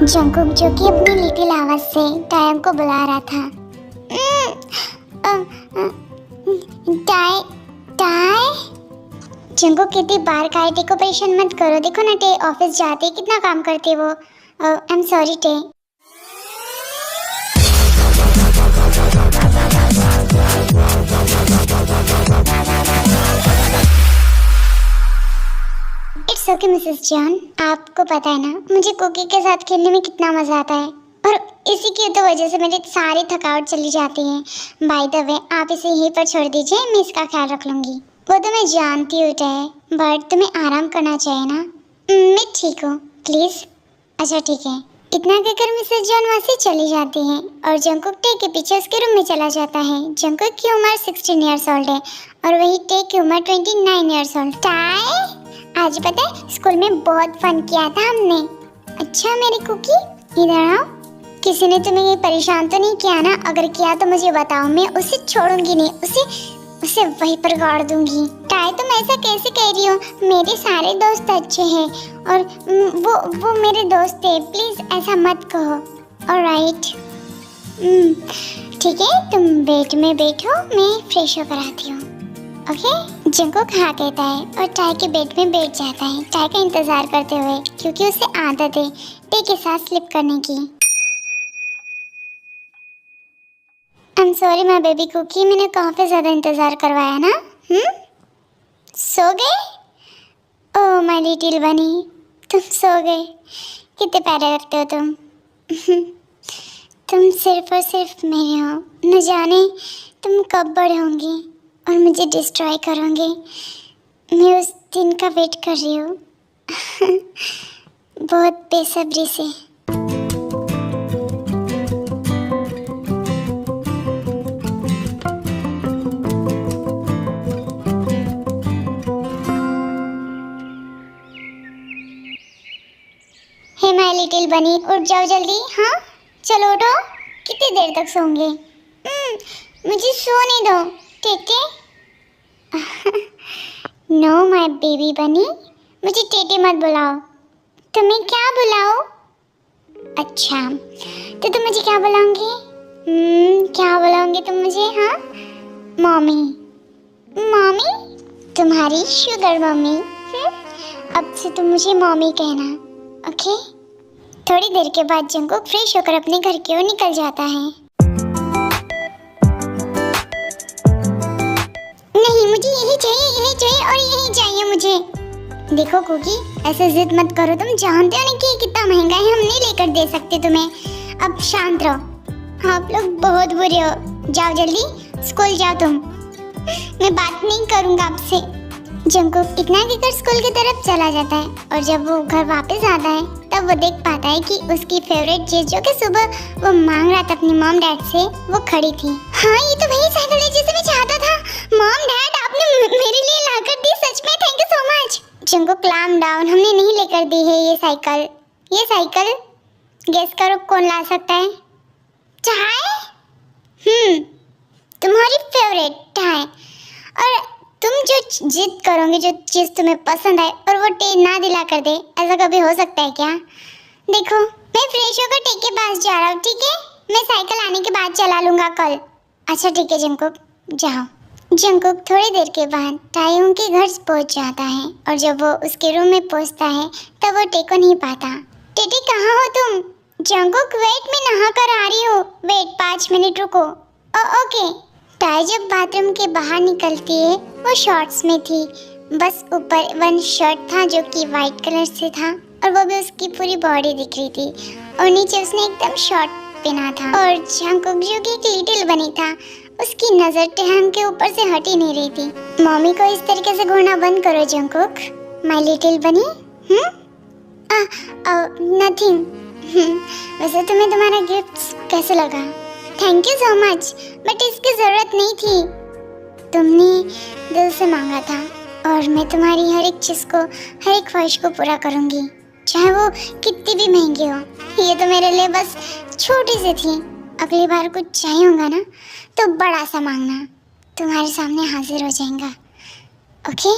Jungkook जो कि अपनी लिटिल आवाज से टायम को बुला रहा था। टाय टाय जंकुक कितनी बार कहा टे को परेशान मत करो। देखो ना टे ऑफिस जाते कितना काम करते वो। आई एम सॉरी टे। इट्स ओके मिसेस जॉन, आपको पता है ना मुझे कुकी के साथ खेलने में कितना मजा आता है और इसी की तो वजह से मेरी सारी थकावट चली जाती है। बाय द वे आप इसे यहीं पर छोड़ दीजिए, मैं इसका ख्याल रख लूंगी। वो तो मैं जानती हूँ टे, बट तुम्हें आराम करना चाहिए ना। मैं ठीक हूँ, प्लीज। अच्छा ठीक है। इतना कहकर मिसेस जॉन वहाँ से चली जाती है और जंकुक टे के पीछे उसके रूम में चला जाता है। जंकुक की उम्र 16 इयर्स ओल्ड है और वही टे की उम्र 29 इयर्स ओल्ड। टाई आज पता है स्कूल में बहुत फन किया था हमने। अच्छा मेरी कुकी इधर आओ। किसी ने तुम्हें ये परेशान तो नहीं किया ना? अगर किया तो मुझे बताओ, मैं उसे छोड़ूंगी नहीं, उसे वहीं पर गाड़ दूंगी। टाई तुम ऐसा कैसे कह रही हो? मेरे सारे दोस्त अच्छे हैं और वो मेरे दोस्त थे, प्लीज ऐसा मत कहो। ऑलराइट ठीक है, तुम बेड में बैठो, मैं फ्रेश होकर आती हूँ। ओके जंकुक हाँ कहता है और टाई के बेड में बैठ जाता है, टाई का इंतजार करते हुए, क्योंकि उसे आदत है टे के साथ स्लिप करने की। I am sorry my baby Cookie, मैंने काफी ज्यादा इंतजार करवाया ना। सो गए? ओह माय लिटिल बनी, तुम सो गए। कितने प्यारे लगते हो तुम। तुम सिर्फ और सिर्फ मेरे हो। न जाने तुम कब बड़े होंगे और मुझे डिस्ट्रॉय करोगे। मैं उस दिन का वेट कर रही हूँ बहुत बेसब्री से। हे माय लिटिल बनी, उठ जाओ जल्दी। हाँ चलो उठो, कितनी देर तक सोओगे? मुझे सोने दो ठीक है। नो माय बेबी बनी, मुझे टेटे मत बुलाओ। तुम्हें क्या बुलाओ? अच्छा तो तुम मुझे क्या बुलाओगे? क्या बुलाओगे तुम मुझे? हाँ मम्मी। मम्मी? तुम्हारी शुगर मम्मी। अब से तुम मुझे मम्मी कहना, ओके? थोड़ी देर के बाद जंकुक फ्रेश होकर अपने घर की ओर निकल जाता है। नहीं मुझे यही चाहिए और यही चाहिए मुझे। देखो कुकी ऐसे जिद मत करो, तुम जानते हो ना कि कितना महंगा है, हम नहीं लेकर दे सकते तुम्हें। अब शांत रहो, आप लोग बहुत बुरे हो। जाओ जल्दी स्कूल जाओ तुम, मैं बात नहीं करूंगा आपसे। जंकुक इतना कहकर स्कूल की तरफ चला जाता है और जब वो घर वापस आता है तब वो देख पाता है कि उसकी फेवरेट चीज जो कि सुबह वो मांग रहा था अपनी मॉम डैड से, वो खड़ी थी। हाँ ये तो वही साइकिल है जिसे मैं चाहता था। मॉम डैड आपने मेरे लिए लाकर दी, सच में thank you so much. Jungkook calm down, हमने नहीं लेकर दी है ये साइकिल। ये साइकिल गेस करो कौन ला सकता है? चाय। तुम्हारी फेवरेट चाय। और तुम जो जिद करोगे, जो चीज तुम्हें पसंद आए और वो टे ना दिला कर दे, ऐसा कभी हो सकता है क्या? देखो मैं फ्रेश होकर टे के पास जा रहा हूँ, ठीक है? मैं साइकिल आने के बाद चला लूंगा कल। अच्छा ठीक है जंकुक जाओ। जंकुक थोड़ी देर के बाद टाइयों के घर पहुंच जाता है और जब वो उसके रूम में पहुंचता है तब वो टे को नहीं पाता। टेटे कहाँ हो तुम? जंकुक वेट, मैं नहा कर आ रही हूँ। वेट 5 मिनट रुको। ओके। टाई जब बाथरूम के बाहर निकलती है वो शॉर्ट्स में थी, बस ऊपर वन शर्ट था जो कि वाइट कलर से था और वो भी उसकी पूरी बॉडी दिख रही थी और नीचे उसने एकदम शॉर्ट पहना था। और जंकुक जो कि एक लिटिल बनी था, उसकी नजर टहम के ऊपर से हट ही नहीं रही थी। मम्मी को इस तरीके से घूरना बंद करो जंकुक। माय लिटिल बनी। नथिंग। वैसे तुम्हें तुम्हारा गिफ्ट कैसे लगा? Thank you so much, but इसकी जरूरत नहीं थी। तुमने दिल से मांगा था और मैं तुम्हारी हर एक चीज को, हर एक ख्वाहिश को पूरा करूंगी, चाहे वो कितनी भी महंगी हो। ये तो मेरे लिए बस छोटी सी थी। अगली बार कुछ चाहिए होगा ना तो बड़ा सा मांगना, तुम्हारे सामने हाजिर हो जाएगा। Okay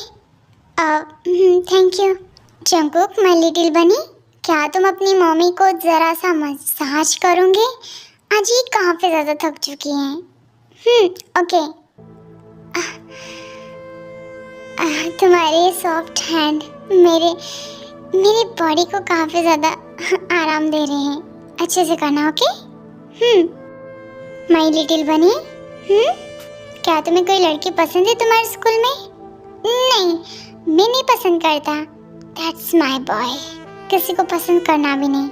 thank you. Jungkook my little बनी, क्या तुम अपनी मम्मी को ज़रा सा मसाज करोगे? आज ये काफ़ी ज़्यादा थक चुकी हैं। ओके। तुम्हारे ये सॉफ्ट हैंड मेरे मेरी बॉडी को काफ़ी ज़्यादा आराम दे रहे हैं। अच्छे से करना, ओके? माई लिटिल बनी। क्या तुम्हें कोई लड़की पसंद है तुम्हारे स्कूल में? नहीं, मैं नहीं पसंद करता। That's my boy. किसी को पसंद करना भी नहीं,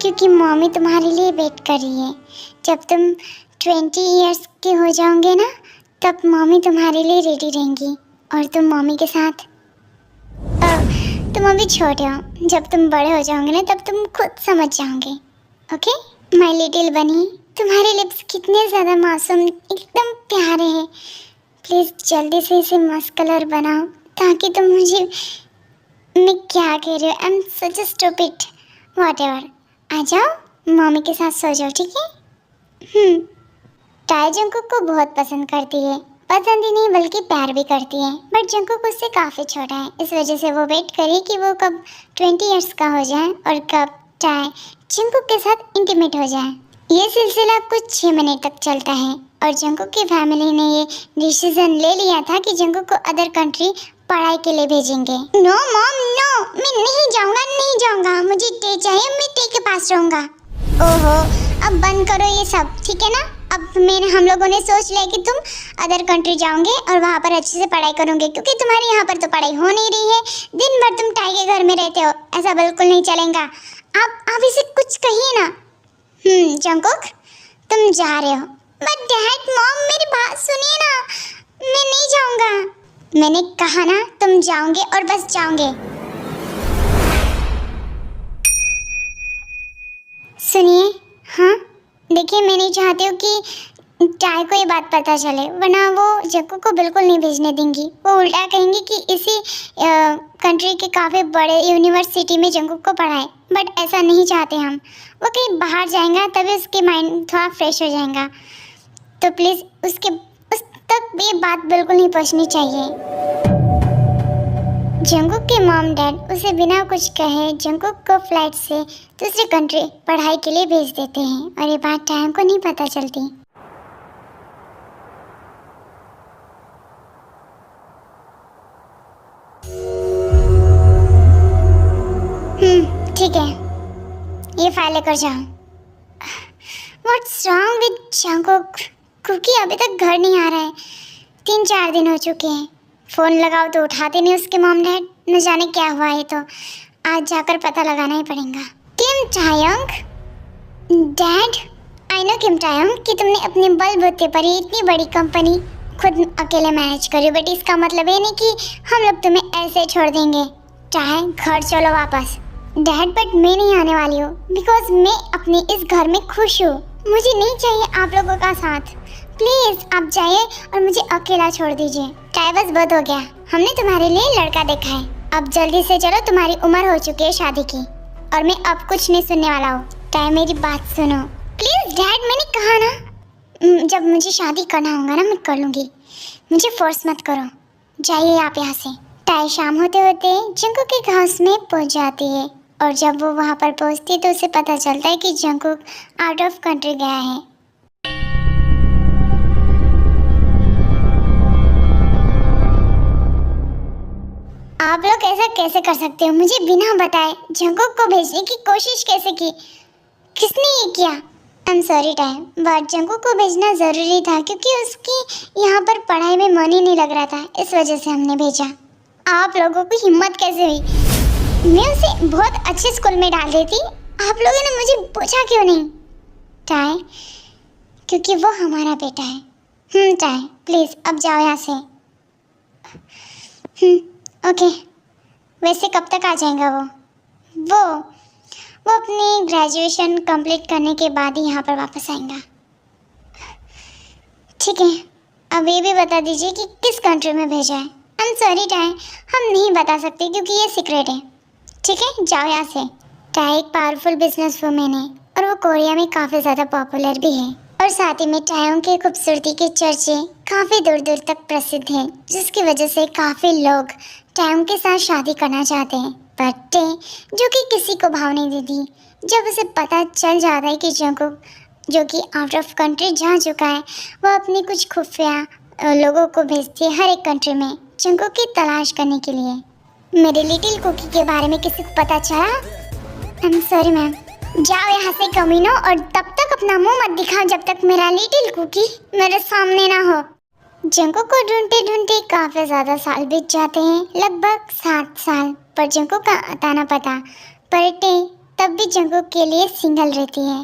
क्योंकि मम्मी तुम्हारे लिए वेट कर रही है। जब तुम 20 इयर्स के हो जाओगे ना, तब मम्मी तुम्हारे लिए रेडी रहेंगी और तुम मम्मी के साथ। तुम अभी छोटे हो, जब तुम बड़े हो जाओगे ना, तब तुम खुद समझ जाओगे, ओके? माई लिटिल बनी, तुम्हारे लिप्स कितने ज़्यादा मासूम, एकदम प्यारे हैं। प्लीज़ जल्दी से इसे मस्त कलर बनाओ, ताकि तुम मुझे, मैं क्या कह रही हूँ, I am such stupid, whatever. आ जाओ, मम्मी के साथ सो जाओ, ठीक है? टाई जंकुक को बहुत पसंद करती है, पसंद ही नहीं बल्कि प्यार भी करती है, बट जंकुक उससे काफ़ी छोटा है। इस वजह से वो वेट करे कि वो कब 20 इयर्स का हो जाए और कब टाई जंकुक के साथ इंटीमेट हो जाए। ये सिलसिला कुछ 6 महीने तक चलता है और जंकुक की फैमिली ने ये डिसीजन ले लिया था कि जंकुक को अदर कंट्री पढ़ाई के लिए भेजेंगे। नो मॉम, नो, मैं नहीं जाऊंगा, मुझे टे चाहिए, मैं टे के पास रहूंगा। ओहो, अब बंद करो ये सब, ठीक है ना? अब हम लोगों ने सोच लिया कि तुम अदर कंट्री जाओगे और वहाँ पर अच्छे से पढ़ाई करोगे, क्योंकि तुम्हारे यहाँ पर तो पढ़ाई हो नहीं रही है। दिन भर तुम टाई के घर में रहते हो, ऐसा बिल्कुल नहीं चलेगा। आप इसे कुछ कहिए ना। जंकुक, तुम जा रहे हो, बट डैड, मॉम, मेरी बात सुनिए ना, मैं नहीं जाऊँगा। मैंने कहा ना, तुम जाओगे और बस जाओगे। सुनिए, हाँ, देखिए, मैं नहीं चाहती हूँ कि टाई को ये बात पता चले, वरना वो जंकुक को बिल्कुल नहीं भेजने देंगी। वो उल्टा कहेंगी कि इसी कंट्री के काफ़ी बड़े यूनिवर्सिटी में जंकुक को पढ़ाए, बट ऐसा नहीं चाहते हम। वो कहीं बाहर जाएगा तभी उसके माइंड थोड़ा फ्रेश हो जाएगा, तो प्लीज़ उस तक ये बात बिल्कुल नहीं पहुँचनी चाहिए। जंकुक के मॉम डैड उसे बिना कुछ कहे जंकुक को फ्लाइट से दूसरी कंट्री पढ़ाई के लिए भेज देते हैं और ये बात टाइम को नहीं पता चलती। ठीक है, ये फाइल लेकर जाओ। What's wrong with Jungkook? Cookie अभी तक घर नहीं आ रहा है, 3-4 दिन हो चुके हैं। फ़ोन लगाओ तो उठाते नहीं उसके मॉम डैड, न जाने क्या हुआ है। तो आज जाकर पता लगाना ही पड़ेगा। किम टायोंग, डैड, आई नो किम टायोंग कि तुमने अपने बलबूते पर ही इतनी बड़ी कंपनी खुद अकेले मैनेज करी, बट इसका मतलब ये नहीं कि हम लोग तुम्हें ऐसे छोड़ देंगे। चाहे घर चलो वापस। डैड, बट मैं नहीं आने वाली हूँ, बिकॉज मैं अपने इस घर में खुश हूँ। मुझे नहीं चाहिए आप लोगों का साथ। प्लीज़ आप जाइए और मुझे अकेला छोड़ दीजिए। टाई, बस बहुत हो गया, हमने तुम्हारे लिए लड़का देखा है। अब जल्दी से चलो, तुम्हारी उम्र हो चुकी है शादी की, और मैं अब कुछ नहीं सुनने वाला हूँ। टाई, मेरी बात सुनो प्लीज़। डैड, मैंने कहा ना, जब मुझे शादी करना होगा ना, मैं कर लूँगी, मुझे फोर्स मत करो। जाइए आप यहाँ से। टाई शाम होते होते जंकुक के हाउस में पहुँच जाती है, और जब वो वहाँ पर पहुँचती है तो उसे पता चलता है कि जंकुक आउट ऑफ कंट्री गया है। आप लोग ऐसा कैसे कर सकते हो? मुझे बिना बताए जंकुक को भेजने की कोशिश कैसे की? किसने ये किया? आई am sorry time, but Jungkook को भेजना ज़रूरी था, क्योंकि उसकी यहाँ पर पढ़ाई में मन ही नहीं लग रहा था, इस वजह से हमने भेजा। आप लोगों की हिम्मत कैसे हुई? मैं उसे बहुत अच्छे स्कूल में डाल देती, आप लोगों ने मुझे पूछा क्यों नहीं? टाई, क्योंकि वो हमारा बेटा है। टाई, प्लीज़ अब जाओ यहाँ से। ओके, वैसे कब तक आ जाएगा वो अपनी ग्रेजुएशन कंप्लीट करने के बाद ही यहाँ पर वापस आएगा। ठीक है, अब ये भी बता दीजिए कि किस कंट्री में भेजा है। आई एम सॉरी टाई, हम नहीं बता सकते क्योंकि ये सीक्रेट है। ठीक है, जाओ यहाँ से। टाई एक पावरफुल बिजनेस वूमेन है और वो कोरिया में काफ़ी ज़्यादा पॉपुलर भी है, और साथ ही में टायों की खूबसूरती के चर्चे काफ़ी दूर दूर तक प्रसिद्ध हैं, जिसकी वजह से काफ़ी लोग टायों के साथ शादी करना चाहते हैं। बट जो कि किसी को भाव नहीं देती। जब उसे पता चल जाता है कि जंगकुक जो कि आउट ऑफ कंट्री जा चुका है, वो अपनी कुछ खुफिया लोगों को भेजती है हर एक कंट्री में जंगकुक की तलाश करने के लिए। मेरे लिटिल कुकी के बारे में किसी को पता चला? आई एम सॉरी मैम। जाओ यहाँ से कमीनो, और तब तक अपना मुंह मत दिखाओ जब तक मेरा लिटिल कुकी मेरे सामने ना हो। जंगकुक को ढूंढते ढूंढते काफी ज्यादा साल बीत जाते हैं, लगभग 7 साल। पर जंगकुक का आता ना पता। पर तब भी जंगकुक के लिए सिंगल रहती है।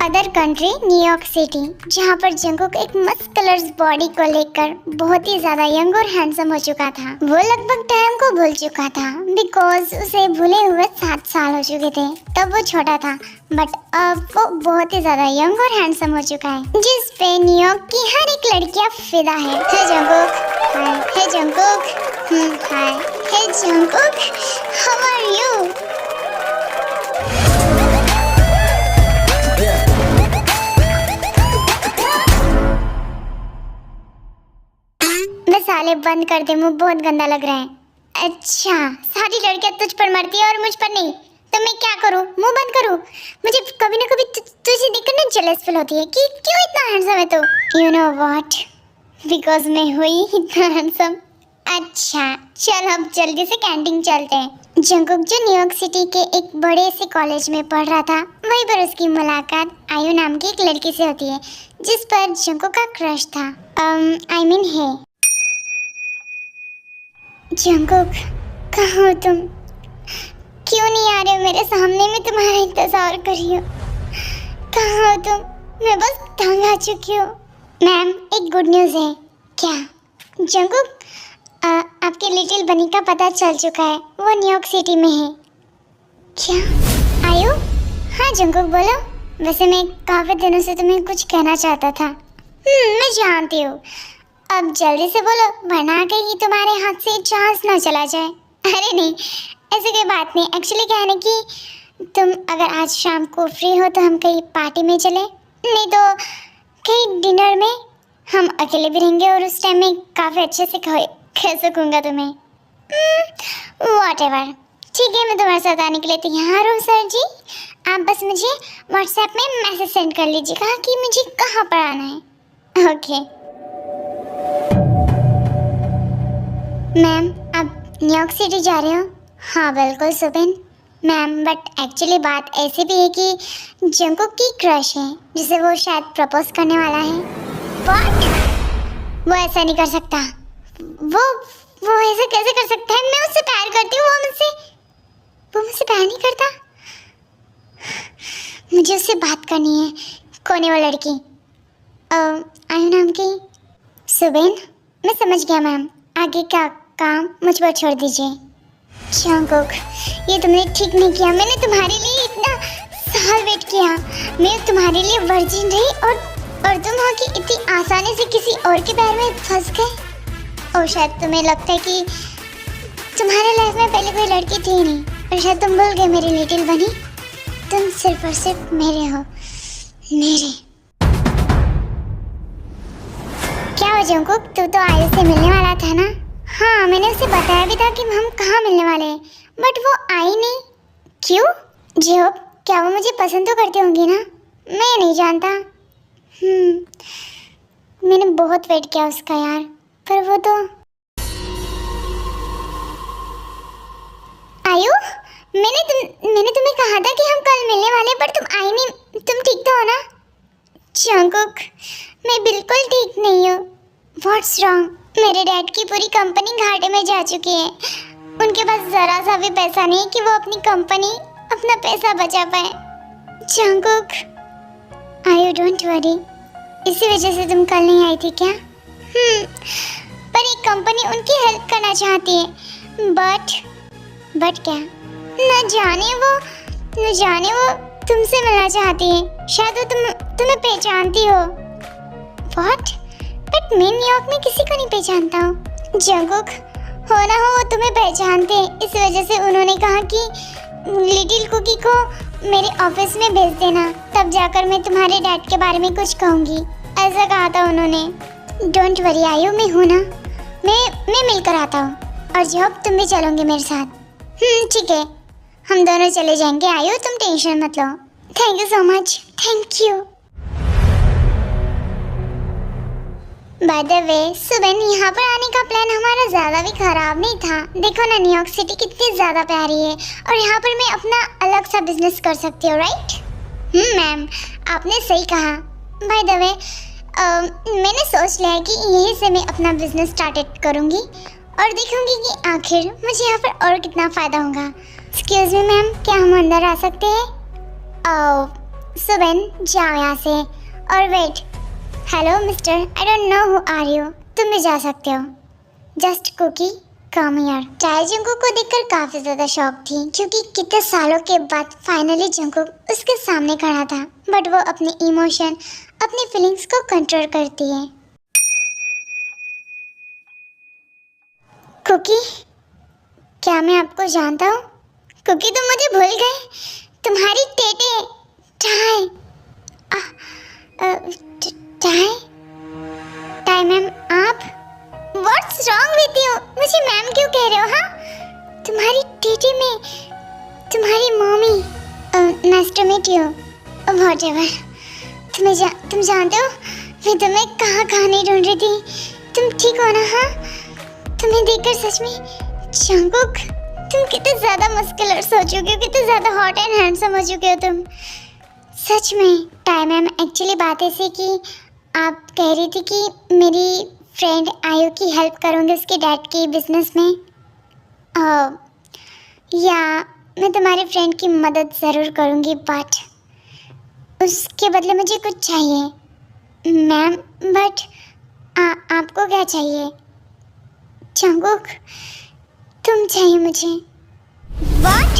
अदर कंट्री न्यूयॉर्क सिटी, जहाँ पर जंगकुक एक मस्कुलर बॉडी को लेकर बहुत ही ज्यादा यंग और हैंडसम हो चुका था। वो लगभग टाइम को भूल चुका था, बिकॉज उसे भूले हुए 7 साल हो चुके थे। तब वो छोटा था, बट अब वो बहुत ही ज्यादा यंग और हैंडसम हो चुका है, जिस पे न्यूयॉर्क की हर एक लड़कियां फिदा है। Hey Jungkook, hi. Hey Jungkook, hi. Hey Jungkook, how are you? साले बंद कर दे, मुंह बहुत गंदा लग रहा है। अच्छा, सारी लड़कियां तुझ पर मरती है और मुझ पर नहीं, तो मैं क्या करूं? मुंह बंद करूं? मुझे कभी ना कभी तुझे देखकर ना जेलस फील होती है कि क्यों इतना हैंडसम है तू। यू नो व्हाट, बिकॉज मैं हुई इतना हैंडसम। अच्छा चल, अब जल्दी से कैंटीन चलते हैं। जंगकुक जो न्यूयॉर्क सिटी के एक बड़े से कॉलेज में पढ़ रहा था, वहीं पर उसकी मुलाकात आयु नाम की एक लड़की से होती है, जिस पर जंगकुक का क्रश था। आई मीन है। जंगकुक, कहाँ हो तुम? क्यों नहीं आ रहे हो मेरे सामने? मैं तुम्हारा इंतजार कर रही हूँ। कहाँ हो तुम? मैं बस तंग आ चुकी हूँ। मैम, एक गुड न्यूज़ है। क्या? जंगकुक, आपके लिटिल बनी का पता चल चुका है, वो न्यूयॉर्क सिटी में है। क्या? आयु? हाँ जंगकुक बोलो। वैसे मैं काफ़ी दिनों से तुम्हें कुछ कहना चाहता था। मैं जानती हूँ, अब जल्दी से बोलो, वरना कहीं तुम्हारे हाथ से चांस ना चला जाए। अरे नहीं, ऐसी कोई बात नहीं। एक्चुअली क्या है ना कि तुम अगर आज शाम को फ्री हो तो हम कहीं पार्टी में चले, नहीं तो कहीं डिनर में। हम अकेले भी रहेंगे और उस टाइम में काफ़ी अच्छे से कह सकूँगा तुम्हें। व्हाटएवर, ठीक है, मैं तुम्हारे साथ आने के लिए तैयार हूँ सर जी। आप बस मुझे व्हाट्सएप में मैसेज सेंड कर लीजिएगा कि मुझे कहाँ पर आना है। ओके मैम, आप न्यूयॉर्क सिटी जा रहे हो? हाँ बिल्कुल सुबिन मैम, बट एक्चुअली बात ऐसी भी है कि जंगकुक की क्रश है, जिसे वो शायद प्रपोज करने वाला है। व्हाट? वो ऐसा नहीं कर सकता। वो ऐसा कैसे कर सकता है? मैं उससे प्यार करती हूँ, वो मुझसे प्यार नहीं करता। मुझे उससे बात करनी है। कौन है वो लड़की? आयु नाम की। सुबिन, मैं समझ गया मैम, आगे का काम मुझ पर छोड़ दीजिए। जंगकुक, ये तुमने ठीक नहीं किया। मैंने तुम्हारे लिए इतना साल वेट किया। मैं तुम्हारे लिए वर्जिन रही और तुम हो कि इतनी आसानी से किसी और के पैर में फंस गए। और शायद तुम्हें लगता है कि तुम्हारे लाइफ में पहले कोई लड़की थी नहीं, और शायद तुम भूल गए मेरी लिटिल बनी, तुम सिर्फ और सिर्फ मेरे हो। मेरे। क्या हो जंगकुक, तू तो आयु से मिलने वाला था ना? हाँ, मैंने उसे बताया भी था कि हम कहाँ मिलने वाले हैं, बट वो आई नहीं। क्यों? जो क्या वो मुझे पसंद तो करती होंगी ना? मैं नहीं जानता। मैंने बहुत वेट किया उसका यार, पर वो तो। आयु, मैंने तुम्हें कहा था कि हम कल मिलने वाले, पर तुम आई नहीं। तुम ठीक तो हो ना? जंगकुक, मैं बिल्कुल ठीक नहीं हूँ। What's wrong? मेरे डैड की पूरी कंपनी घाटे में जा चुकी है। उनके पास जरा सा भी पैसा नहीं कि वो अपनी कंपनी, अपना पैसा बचा पाए। जंगकुक, आयु डोंट वरी, इसी वजह से तुम कल नहीं आई थी क्या? पर एक कंपनी उनकी हेल्प करना चाहती है, बट क्या? न जाने वो तुमसे मिलना चाहती है। शायद वो तुम्हें पहचानती हो। व्हाट? बट मैं न्यूयॉर्क में किसी को नहीं पहचानता हूँ। जंगकुक, हो ना हो वो तुम्हें पहचानते हैं, इस वजह से उन्होंने कहा कि लिटिल कुकी को मेरे ऑफिस में भेज देना, तब जाकर मैं तुम्हारे डैड के बारे में कुछ कहूँगी। ऐसा कहा था उन्होंने। डोंट वरी आयु, मैं हूँ ना। मैं मिलकर आता हूँ और जॉब तुम भी चलोगे मेरे साथ। ठीक है, हम दोनों चले जाएंगे। आयो, तुम टेंशन मत लो। Thank you so much. Thank you. By the way सुबह यहाँ पर आने का प्लान हमारा ज़्यादा भी खराब नहीं था। देखो ना न्यूयॉर्क सिटी कितनी ज़्यादा प्यारी है और यहाँ पर मैं अपना अलग सा बिजनेस कर सकती हूँ, राइट? मैम, आपने सही कहा। बाय द वे मैंने सोच लिया है कि यहीं से मैं अपना बिजनेस स्टार्ट करूँगी और देखूँगी कि आखिर मुझे यहाँ पर और कितना फ़ायदा होगा। एक्सक्यूज़ मी मैम, क्या हम अंदर आ सकते हैं? सुबह जाओ यहाँ से। और wait, hello mister, I don't know who are you. तुम भी जा सकते हो। Just Cookie come here. चाय जंकुक को देखकर काफ़ी ज़्यादा शॉक थी क्योंकि कितने सालों के बाद फाइनली जंकुक उसके सामने खड़ा था, बट वो अपने इमोशन, अपनी फीलिंग्स को कंट्रोल करती है। कुकी, क्या मैं आपको जानता हूँ? कुकी, तुम मुझे भूल गए? तुम्हारी टेटे टाई टाई मैम, आप? What's wrong with you? मुझे मैम क्यों कह रहे हो? हाँ, तुम्हारी टेटे में तुम्हारी mummy. Nice to meet you. Whatever. तुम जानते हो मैं तुम्हें कहाँ नहीं ढूंढ रही थी। तुम ठीक हो ना? हाँ, तुम्हें देखकर सच में जंकुक, तुम कितने ज़्यादा मस्कुलर हो चुके हो, कितने ज़्यादा हॉट एंड हैंडसम हो चुके हो तुम। सच में टाई मैम, एक्चुअली बात ऐसी कि आप कह रही थी कि मेरी फ्रेंड आयु की हेल्प करूँगी उसके डैड के बिजनेस में। या मैं तुम्हारी फ्रेंड की मदद ज़रूर करूँगी, बट उसके बदले मुझे कुछ चाहिए मैम। बट आपको क्या चाहिए? जंकुक, तुम चाहिए मुझे। व्हाट?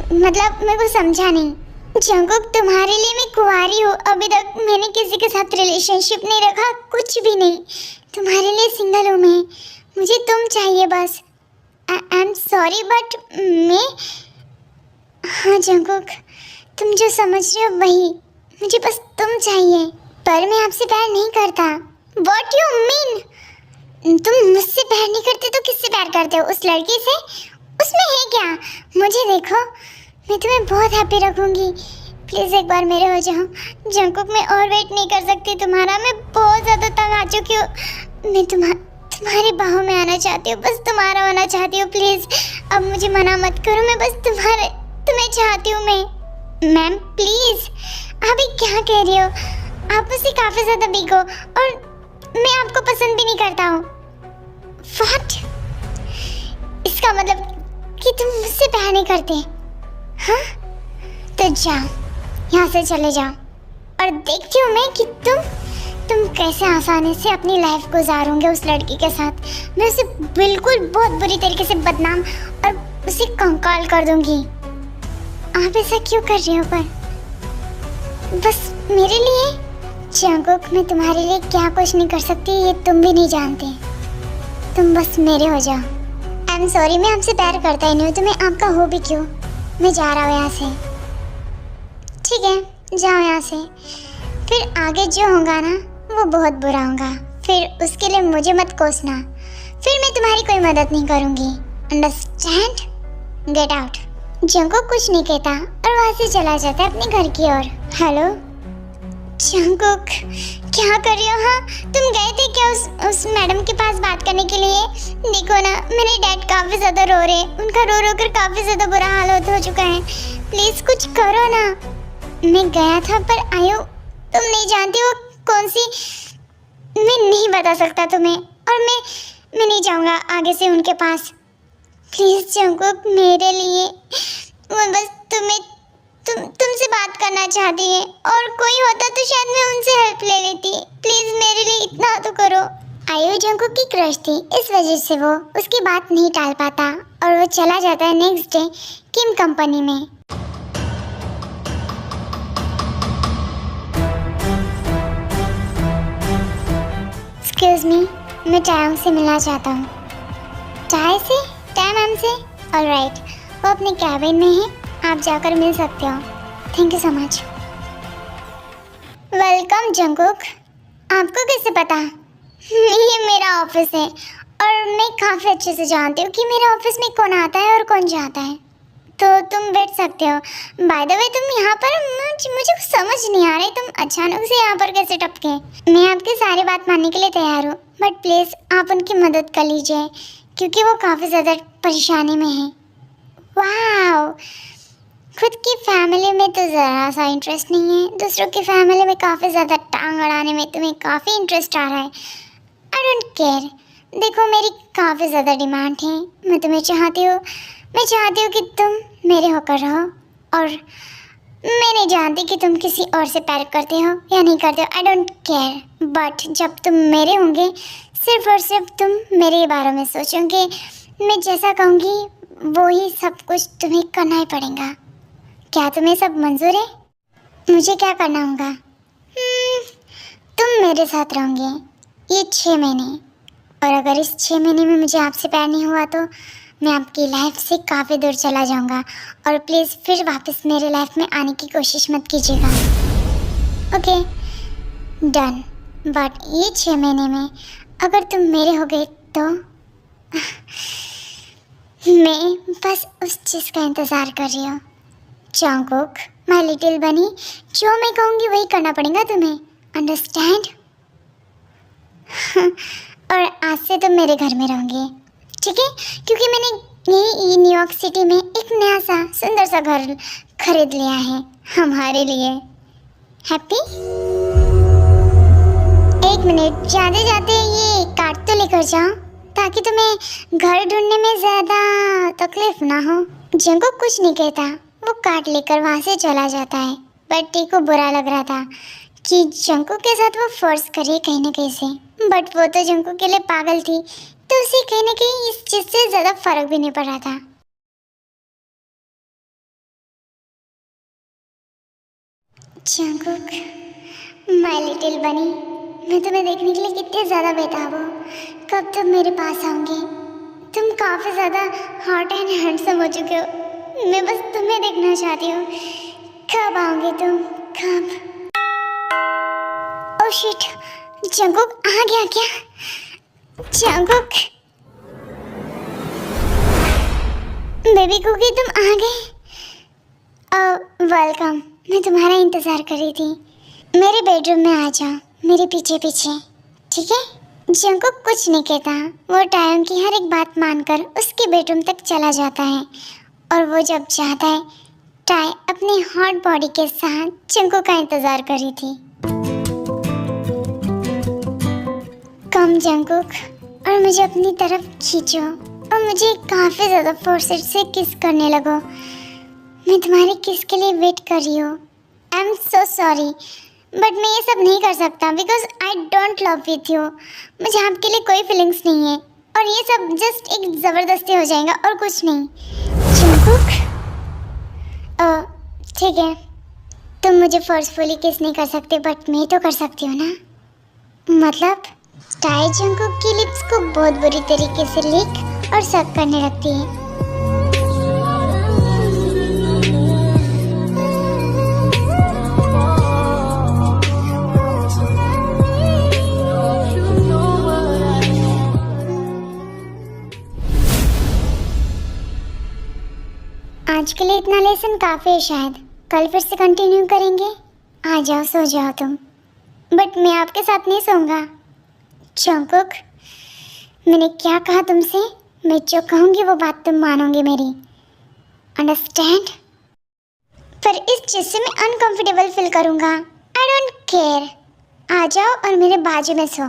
मतलब मेरे को समझा नहीं। जंकुक, तुम्हारे लिए मैं कुंवारी हूँ, अभी तक मैंने किसी के साथ रिलेशनशिप नहीं रखा, कुछ भी नहीं। तुम्हारे लिए सिंगल हूँ मैं, मुझे तुम चाहिए बस। आई एम सॉरी बट मैं, हाँ जंकुक, तुम जो समझ रहे हो वही, मुझे बस तुम चाहिए। पर मैं आपसे प्यार नहीं करता। What you mean? तुम मुझसे प्यार नहीं करते तो किससे प्यार करते हो? उस लड़की से? उसमें है क्या? मुझे देखो, मैं तुम्हें बहुत हैप्पी रखूँगी। प्लीज़ एक बार मेरे हो जाओ जंकुक, मैं और वेट नहीं कर सकती तुम्हारा। मैं बहुत ज़्यादा तंग आ चुकी हूँ। मैं तुम्हारी बाहों में आना चाहती हूँ, बस तुम्हारा होना चाहती हूँ। प्लीज़ अब मुझे मना मत करो, मैं बस तुम्हें चाहती हूँ मैं। मैम प्लीज़, आप ये क्या कह रही हो? आप मुझसे काफ़ी ज़्यादा बिग हो और मैं आपको पसंद भी नहीं करता हूँ। व्हाट? इसका मतलब कि तुम मुझसे प्यार नहीं करते? हाँ, तो जाओ, यहाँ से चले जाओ और देखती हूँ मैं कि तुम कैसे आसानी से अपनी लाइफ गुजारोगे उस लड़की के साथ। मैं उसे बिल्कुल बहुत बुरी तरीके से बदनाम और उसे कंकाल कर दूंगी। आप ऐसा क्यों कर रहे हो? पर बस मेरे लिए? जंकुक, मैं तुम्हारे लिए क्या कुछ नहीं कर सकती ये तुम भी नहीं जानते। तुम बस मेरे हो जाओ। आई एम सॉरी, मैं आपसे प्यार करता ही नहीं हूँ, तो मैं आपका हो भी क्यों? मैं जा रहा हूँ यहाँ से। ठीक है, जाओ यहाँ से। फिर आगे जो होगा ना वो बहुत बुरा होगा, फिर उसके लिए मुझे मत कोसना। फिर मैं तुम्हारी कोई मदद नहीं करूँगी, अंडरस्टैंड? Get out. जंकुक कुछ नहीं कहता और वहाँ से चला जाता है अपने घर की ओर। हेलो जंकुक, क्या कर रही हो? हाँ, तुम गए थे क्या उस मैडम के पास बात करने के लिए? देखो ना, मेरे डैड काफ़ी ज़्यादा रो रहे हैं, उनका रो रो कर काफ़ी ज़्यादा बुरा हाल हो चुका है। प्लीज़ कुछ करो ना। मैं गया था पर आयो, तुम नहीं जानती वो कौन सी, मैं नहीं बता सकता तुम्हें, और मैं नहीं जाऊँगा आगे से उनके पास। प्लीज़ जंकुक, मेरे लिए, वो बस तुमसे बात करना चाहती है, और कोई होता तो शायद मैं उनसे हेल्प ले लेती। प्लीज़ मेरे लिए इतना तो करो। आयु जंकुक की क्रश थी, इस वजह से वो उसकी बात नहीं टाल पाता और वो चला जाता है नेक्स्ट डे किम कंपनी में। एक्सक्यूज मी, मैं टायम से मिलना चाहता हूँ। चाय से? टाइम मैम से? ऑलराइट, वो अपने कैबिन में है, आप जाकर मिल सकते हो। Thank you so much. Welcome Jungkook. आपको कैसे पता? ये मेरा ऑफिस है और मैं काफ़ी अच्छे से जानती हूँ कि मेरे ऑफिस में कौन आता है और कौन जाता है, तो तुम बैठ सकते हो। बाय द वे तुम यहाँ पर, मुझे कुछ समझ नहीं आ रहा है, तुम अचानक से यहाँ पर कैसे टपके। मैं आपकी सारी बात मानने के लिए तैयार हूँ, बट प्लीज़ आप उनकी मदद कर लीजिए क्योंकि वो काफ़ी ज़्यादा परेशानी में है। वाह, खुद की फैमिली में तो ज़रा सा इंटरेस्ट नहीं है, दूसरों की फैमिली में काफ़ी ज़्यादा टांग अड़ाने में तुम्हें काफ़ी इंटरेस्ट आ रहा है। I don't care. देखो मेरी काफ़ी ज़्यादा डिमांड है, मैं तुम्हें चाहती हूँ, मैं चाहती हूँ कि तुम मेरे होकर रहो, और मैं नहीं जानती कि तुम किसी और से प्यार करते हो या नहीं करते हो, आई डोंट केयर, बट जब तुम मेरे होंगे सिर्फ और सिर्फ तुम मेरे बारे में सोचोगे। मैं जैसा कहूँगी वो ही सब कुछ तुम्हें करना ही पड़ेगा। क्या तुम्हें सब मंजूर है? मुझे क्या करना होगा? तुम मेरे साथ रहोगे ये 6 महीने, और अगर इस 6 महीने में मुझे आपसे प्यार नहीं हुआ तो मैं आपकी लाइफ से काफ़ी दूर चला जाऊंगा, और प्लीज़ फिर वापस मेरे लाइफ में आने की कोशिश मत कीजिएगा। Okay done. बट ये 6 महीने में अगर तुम मेरे हो गए तो मैं बस उस चीज़ का इंतज़ार कर रही हूँ। जंगकुक, माय लिटिल बनी, जो मैं कहूँगी वही करना पड़ेगा तुम्हें, अंडरस्टैंड? और आज से तुम मेरे घर में रहोगे, ठीक है? क्योंकि मैंने यही न्यूयॉर्क सिटी में एक नया सा सुंदर सा घर खरीद लिया है हमारे लिए। हैप्पी? एक मिनट, जाते जाते ये कार्ड तो लेकर जाओ ताकि तुम्हें घर ढूंढने में ज़्यादा तकलीफ ना हो। जंगकुक कुछ नहीं कहता, वो कार्ड लेकर वहाँ से चला जाता है। बट्टी को बुरा लग रहा था कि जंगकुक के साथ वो फोर्स करे कहीं ना कहीं से, बट वो तो जंगकुक के लिए पागल थी, तो उसे कहीं ना कहीं इस चीज़ से ज़्यादा फर्क भी नहीं पड़ रहा था। जंगकुक, माय लिटिल बनी, मैं तुम्हें देखने के लिए कितने ज़्यादा बेताब हूँ। कब तुम मेरे पास आओगे? तुम काफ़ी ज़्यादा हॉट एंड हैंडसम हो चुके हो, मैं बस तुम्हें देखना चाहती हूँ। कब आओगे तुम, कब? ओह शिट, जंगकुक आ गया क्या? जंगकुक, बेबी कुकी तुम आ गए? वेलकम, मैं तुम्हारा इंतज़ार कर रही थी। मेरे बेडरूम में आ जाओ, मेरे पीछे पीछे, ठीक है? जंगकुक कुछ नहीं कहता, वो टाइम की हर एक बात मानकर उसके बेडरूम तक चला जाता है, और वो जब जाता है टाई अपनी हॉट बॉडी के साथ जंगकुक का इंतज़ार कर रही थी। कम जंगकुक, और मुझे अपनी तरफ खींचो और मुझे काफ़ी ज़्यादा फोर्सेस से किस करने लगो। मैं तुम्हारे किस के लिए वेट कर रही हूँ। I am so sorry, but मैं ये सब नहीं कर सकता because I don't love with you. मुझे आपके लिए कोई फीलिंग्स नहीं है, और ये सब जस्ट एक ज़बरदस्ती हो जाएगा और कुछ नहीं। जंगकुक, ठीक है, तुम मुझे फोर्सफुली किस नहीं कर सकते, बट मैं तो कर सकती हूँ ना। मतलब टाई जंगकुक की लिप्स को बहुत बुरी तरीके से लिक और सक करने लगती है। आज के लिए इतना लेसन काफ़ी है शायद, कल फिर से कंटिन्यू करेंगे। आ जाओ, सो जाओ तुम, बट मैं आपके साथ नहीं सोऊंगा। जंगकुक, मैंने क्या कहा तुमसे? मैं जो कहूँगी वो बात तुम मानोगे मेरी, अंडरस्टैंड? पर इस चीज़ से मैं अनकंफर्टेबल फील करूँगा। आई डोंट केयर, आ जाओ और मेरे बाजू में सो,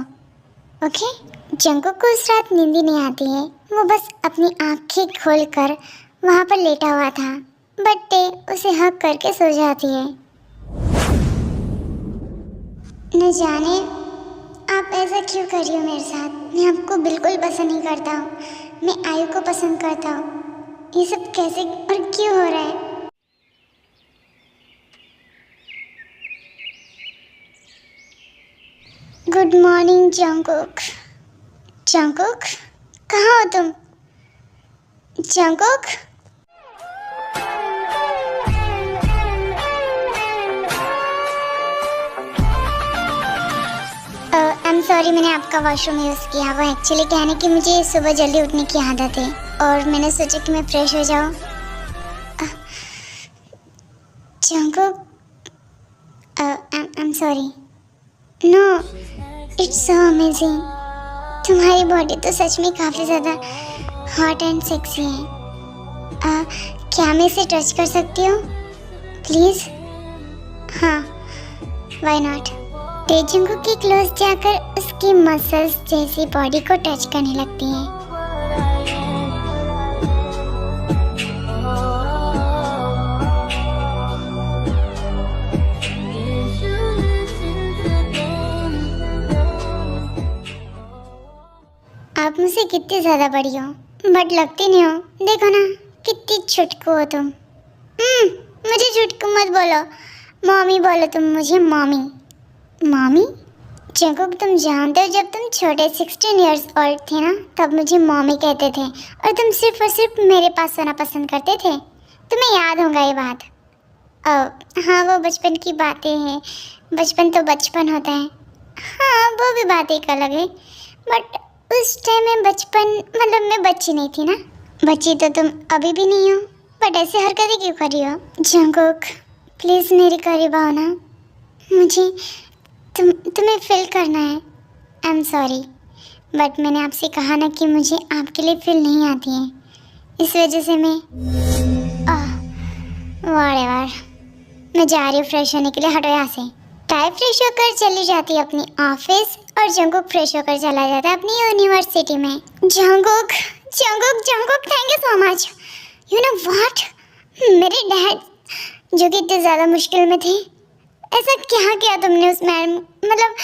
ओके? जंगकुक को उस रात नींद ही नहीं आती है, वो बस अपनी आँखें खोलकर वहाँ पर लेटा हुआ था, बट टे उसे हक करके सो जाती है। न जाने आप ऐसा क्यों कर रही हो मेरे साथ। मैं आपको बिल्कुल पसंद नहीं करता हूँ, मैं आयु को पसंद करता हूँ। ये सब कैसे और क्यों हो रहा है? Good morning Jungkook. जंगकुक, कहाँ हो तुम? जंगकुक, आई एम सॉरी मैंने आपका वॉशरूम यूज़ किया। वो एक्चुअली कहने की मुझे सुबह जल्दी उठने की आदत है और मैंने सोचा कि मैं फ्रेश हो जाऊँ। Jungkook, I'm sorry. No, it's so amazing. तुम्हारी बॉडी तो सच में काफ़ी ज़्यादा हॉट एंड सेक्सी है। क्या मैं इसे टच कर सकती हूँ प्लीज़? हाँ, वाई नॉट। जंगकुक के क्लोज जाकर उसकी मसल्स जैसी बॉडी को टच करने लगती हैं। आप मुझसे कितनी ज़्यादा बड़ी हो बट लगती नहीं हो। देखो ना कितनी छुटकू हो तुम। मुझे छुटकू मत बोलो, मॉमी बोलो तुम मुझे। Mommy mommy? जंगकुक तुम जानते हो जब तुम छोटे 16 इयर्स ओल्ड थे ना तब मुझे मॉमी कहते थे और तुम सिर्फ और सिर्फ मेरे पास सोना पसंद करते थे। तुम्हें याद होगा ये बात। हाँ वो बचपन की बातें हैं, बचपन तो बचपन होता है। हाँ वो भी बात एक अलग है बट उस टाइम में बचपन मतलब मैं बच्ची नहीं थी ना। बच्ची तो तुम अभी भी नहीं हो बट ऐसे हरकतें क्यों कर रही हो? जंगकुक प्लीज़ मेरे करीब आओ ना, मुझे तुम्हें फील करना है। आई एम सॉरी बट मैंने आपसे कहा ना कि मुझे आपके लिए फील नहीं आती है, इस वजह से मैं मैं जा रही हूँ फ्रेश होने के लिए। हटो यहाँ से। टाई फ्रेश होकर चली जाती है अपनी ऑफिस और जंगकुक फ्रेश होकर चला जाता है अपनी यूनिवर्सिटी में। Jungkook Jungkook Jungkook thank you so much. You know what, मेरे डैड जो कि इतने ज़्यादा मुश्किल में थे, ऐसा क्या किया तुमने उस मैम, मतलब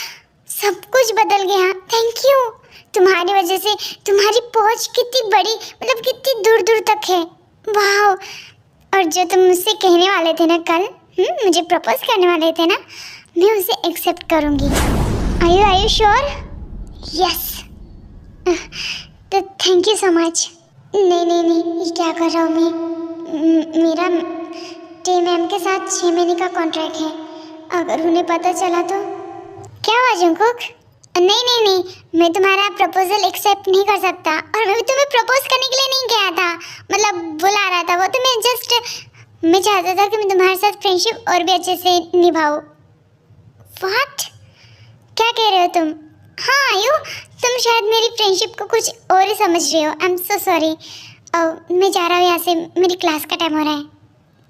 सब कुछ बदल गया। Thank you. तुम्हारी वजह से तुम्हारी पहुंच कितनी बड़ी, मतलब कितनी दूर दूर तक है। वाह। और जो तुम मुझसे कहने वाले थे ना कल, मुझे प्रपोज करने वाले थे ना, मैं उसे एक्सेप्ट करूँगी। Are you sure? यस। तो थैंक यू सो मच। नहीं ये क्या कर रहा हूँ मैं? मेरा टे मैम के साथ 6 महीने का कॉन्ट्रैक्ट है, अगर उन्हें पता चला तो। क्या हुआ जंगकुक? नहीं मैं तुम्हारा प्रपोजल एक्सेप्ट नहीं कर सकता और मैं भी तुम्हें प्रपोज करने के लिए नहीं गया था, मतलब बुला रहा था वो तो मैं जस्ट मैं चाहता था कि मैं तुम्हारे साथ फ्रेंडशिप और भी अच्छे से निभाऊं। व्हाट? क्या कह रहे हो तुम? हाँ तुम शायद मेरी फ्रेंडशिप को कुछ और ही समझ रहे हो। आई एम सो सॉरी। मैं जा रहा हूँ यहाँ से, मेरी क्लास का टाइम हो रहा है।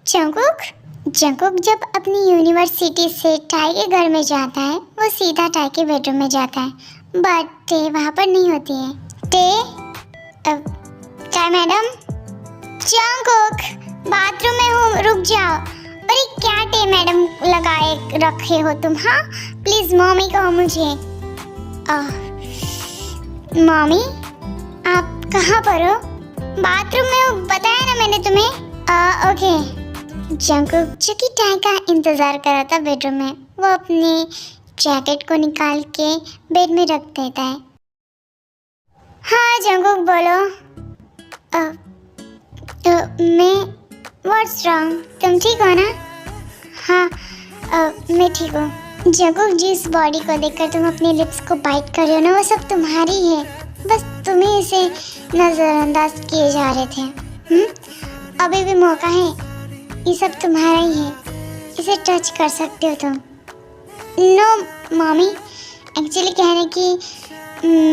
जंगकुक जब अपनी यूनिवर्सिटी से टाई के घर में जाता है वो सीधा टाई के बेडरूम में जाता है, बट टे वहाँ पर नहीं होती है। टाई मैडम, जंगकुक बाथरूम में हूँ, रुक जाओ। अरे क्या टे मैडम लगाए रखे हो तुम? हाँ प्लीज़ मॉमी कहो मुझे। मॉमी आप कहाँ पर हो? बाथरूम में हूँ, बताया ना मैंने तुम्हें। ओके। जंगकुक जो कि टाई का इंतज़ार कर रहा था बेडरूम में, वो अपनी जैकेट को निकाल के बेड में रख देता है। हाँ जंगकुक बोलो। मैं व्हाट्स रॉन्ग, तुम ठीक हो ना? हाँ मैं ठीक हूँ। जंगकुक जिस बॉडी को देखकर तुम अपने लिप्स को बाइट कर रहे हो ना, वो सब तुम्हारी है, बस तुम्हें इसे नज़रअंदाज किए जा रहे थे। अभी भी मौका है, ये सब तुम्हारा ही है, इसे टच कर सकते हो तुम। नो मॉमी, एक्चुअली कहने की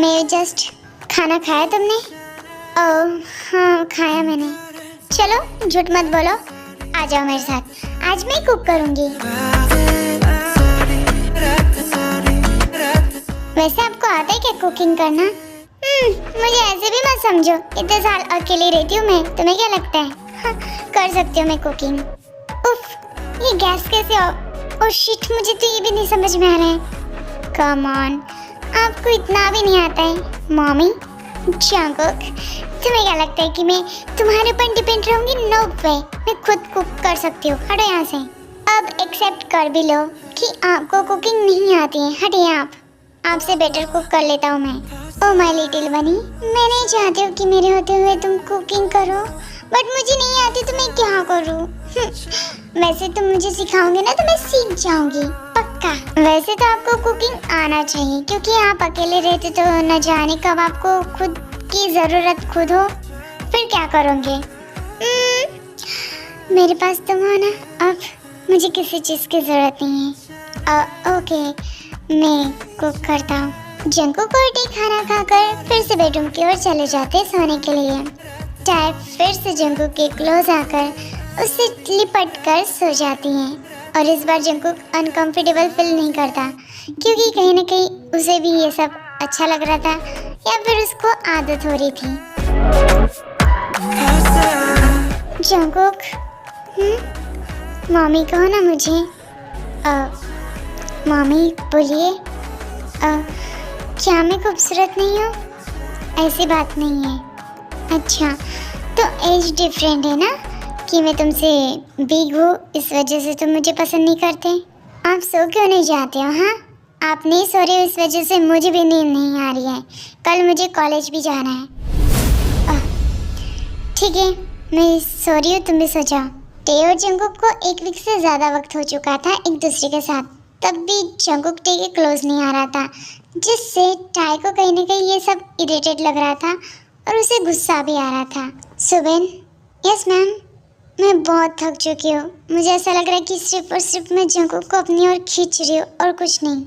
मैं जस्ट खाना खाया तुमने? ओह हाँ खाया मैंने। चलो झूठ मत बोलो, आ जाओ मेरे साथ, आज मैं कुक करूँगी। वैसे आपको आता है क्या कुकिंग करना? मुझे ऐसे भी मत समझो, इतने साल अकेली रहती हूँ मैं, तुम्हें क्या लगता है? हाँ, कर सकती हूँ मैं कुकिंग। उफ, ये गैस कैसे ओह शिट, मुझे तो ये भी नहीं समझ में आ रहा है। कम ऑन, आपको इतना भी नहीं आता है मॉमी। जंगकुक तुम्हें क्या लगता है कि मैं तुम्हारे ऊपर डिपेंड रहूँगी? नो वे, मैं खुद कुक कर सकती हूँ। हटो यहाँ से। अब एक्सेप्ट कर भी लो कि आपको कुकिंग नहीं आती है। हटिए आप, आपसे बेटर कुक कर लेता हूँ मैं। ओह माय लिटिल बनी, मैं नहीं चाहती हूँ कि मेरे होते हुए तुम कुकिंग करो, बट मुझे नहीं आती तो मैं क्या करूँ? वैसे तुम मुझे सिखाओगे ना तो मैं सीख जाऊँगी, पक्का। पक्का। वैसे तो आपको कुकिंग आना चाहिए, क्योंकि आप अकेले रहते तो न जाने कब आपको खुद की ज़रूरत खुद हो, फिर क्या करोगे? मेरे पास तुम हो ना, अब मुझे किसी चीज़ की ज़रूरत नहीं है। ओके, मैं कुक करता हूँ। जंकुक और टी खाना खाकर फिर से बेडरूम की ओर चले जाते सोने के लिए। टाई फिर से जंकुक के क्लोज आकर उससे लिपट कर सो जाती हैं और इस बार जंकुक अनकंफर्टेबल फील नहीं करता, क्योंकि कहीं ना कहीं उसे भी ये सब अच्छा लग रहा था या फिर उसको आदत हो रही थी। जंकुक, मम्मी कहो ना मुझे। मम्मी बोलिए, क्या मैं खूबसूरत नहीं हूँ? ऐसी बात नहीं है। अच्छा, तो एज डिफरेंट है ना, कि मैं तुमसे बिग हूँ इस वजह से तुम मुझे पसंद नहीं करते। आप सो क्यों नहीं जाते हो? हाँ, आप नहीं सो रहे हो इस वजह से मुझे भी नींद नहीं आ रही है। कल मुझे कॉलेज भी जाना है। ठीक है, मैं सो रही हूँ, तुम भी सो जाओ। टे और जंकुक को 1 वीक से ज़्यादा वक्त हो चुका था एक दूसरे के साथ, तब भी जंकुक टे के क्लोज नहीं आ रहा था, जिससे टाई को कहीं ना कहीं ये सब इरिटेट लग रहा था और उसे गुस्सा भी आ रहा था। सुबेन, यस मैम, मैं बहुत थक चुकी हूँ। मुझे ऐसा लग रहा है कि सिर्फ और सिर्फ मैं जंकुक को अपनी ओर खींच रही हूँ और कुछ नहीं।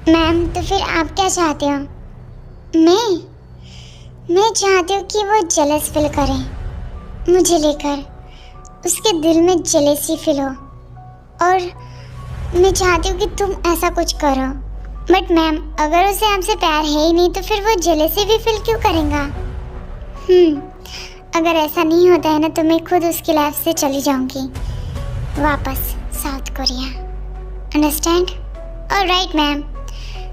मैम, तो फिर आप क्या चाहते हो? मैं चाहती हूँ कि वो जेलस फील करे मुझे लेकर, उसके दिल में जेलेसी फील हो, और मैं चाहती हूँ कि तुम ऐसा कुछ करो। बट मैम, अगर उसे आपसे प्यार है ही नहीं तो फिर वो जेलेसी भी फील क्यों करेगा? अगर ऐसा नहीं होता है ना तो मैं खुद उसकी लाइफ से चली जाऊंगी वापस south Korea. Understand? Alright ma'am,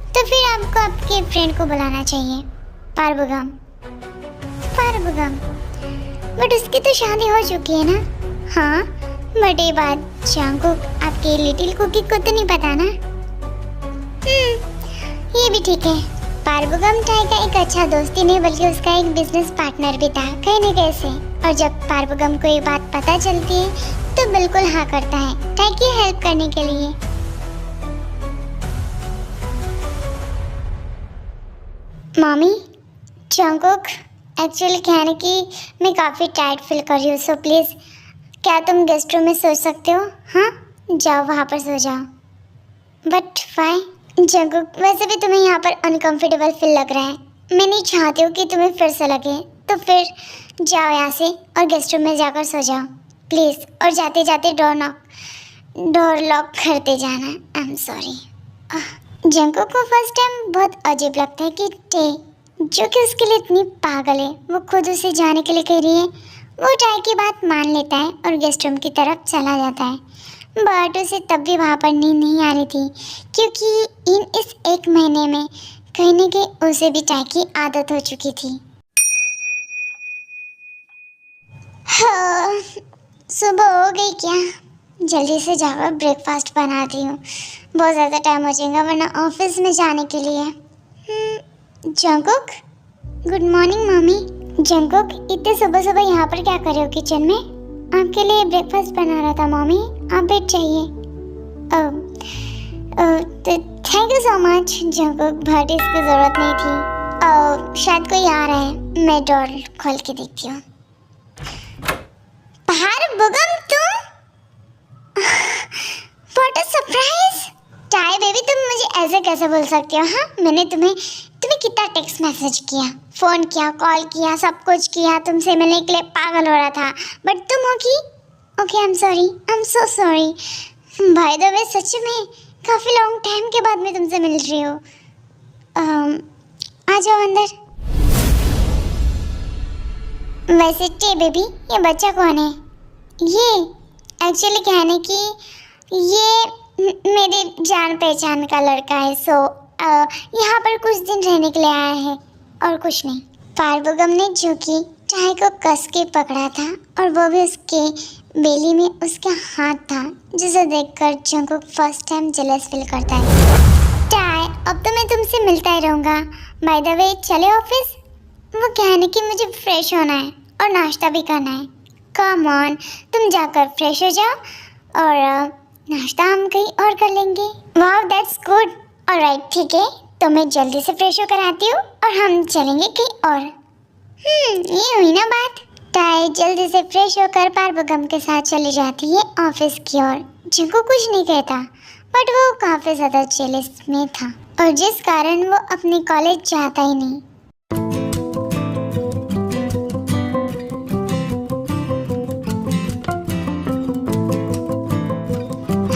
तो फिर आपको आपके फ्रेंड को बुलाना चाहिए, पारबुगम। बट उसकी तो शादी हो चुकी है ना? हाँ, बट ये बात जंकुक आपके लिटिल कुकी को तो नहीं पता ना? ये भी ठीक है। पारबुगम टाई का एक अच्छा दोस्त ही नहीं बल्कि उसका एक बिजनेस पार्टनर भी था कहीं न कहीं से, और जब पारबुगम को ये बात पता चलती है तो बिल्कुल हाँ करता है टाई की हेल्प करने के लिए। मम्मी, जंकुक एक्चुअली कहने की मैं काफ़ी टायर्ड फील कर रही हूँ, सो प्लीज़ क्या तुम गेस्ट रूम में सो सकते हो? हाँ, जाओ वहाँ पर सो जाओ। बट वाई जंकुक, वैसे भी तुम्हें यहाँ पर अनकंफर्टेबल फील लग रहा है। मैं नहीं चाहती हूँ कि तुम्हें फिर से लगे, तो फिर जाओ यहाँ से और गेस्ट रूम में जाकर सो जाओ प्लीज़, और जाते जाते डोर लॉक करते जाना। आई एम सॉरी। जंकुक को फर्स्ट टाइम बहुत अजीब लगता है कि टे, जो कि उसके लिए इतनी पागल है, वो खुद उसे जाने के लिए कह रही है। वो टाई की बात मान लेता है और गेस्ट रूम की तरफ चला जाता है, बट उसे तब भी वहाँ पर नींद नहीं आ रही थी, क्योंकि इस 1 महीने में कहीं न कहीं उसे भी टाई की आदत हो चुकी थी। हाँ, सुबह हो गई क्या? जल्दी से जाकर ब्रेकफास्ट बनाती हूँ, बहुत ज़्यादा टाइम हो जाएगा वरना ऑफिस में जाने के लिए। Jungkook, good morning mummy. Jungkook, इतने सुबह सुबह यहाँ पर क्या कर रहे हो किचन में? आपके लिए ब्रेकफास्ट बना रहा था मम्मी, आप बैठ जाइए। Thank you so much Jungkook, but इसकी ज़रूरत नहीं थी। शायद कोई आ रहा है, मैं डोर खोल के देखती हूँ। पारबुगम, तुम? What a surprise! Tie baby, तुम मुझे ऐसे कैसे बोल सकती हो? हाँ, मैंने तुम्हें कितना टेक्स्ट मैसेज किया, फ़ोन किया, कॉल किया, सब कुछ किया, तुमसे मिलने के लिए पागल हो रहा था, बट तुम हो कि okay, I am so sorry. By the way, सच में काफ़ी लॉन्ग टाइम के बाद मैं तुमसे मिल रही हूँ। आ जाओ अंदर। वैसे टे बेबी, ये बच्चा कौन है? ये एक्चुअली कहने की ये मेरे जान पहचान का लड़का है, सो यहाँ पर कुछ दिन रहने के लिए आया है और कुछ नहीं। पारबुगम ने जो कि टाई को कस के पकड़ा था और वो भी उसके बेली में उसका हाथ था, जिसे देखकर Jungkook first time jealous feel करता है। टाई, अब तो मैं तुमसे मिलता ही रहूँगा। बाय द वे, चले ऑफिस? वो कहने की मुझे फ्रेश होना है और नाश्ता भी करना है। कम ऑन, तुम जाकर फ्रेश हो जाओ और नाश्ता हम कहीं और कर लेंगे। वाह दैट्स गुड। ऑलराइट ठीक है, तो मैं जल्दी से फ्रेश होकर आती हूँ और हम चलेंगे कहीं और। ये हुई ना बात। टाई जल्दी से फ्रेश होकर पार्वगम के साथ चली जाती है ऑफिस की ओर। जिनको कुछ नहीं कहता, बट वो काफी ज्यादा जेलस में था और जिस कारण वो अपने कॉलेज जाता ही नहीं।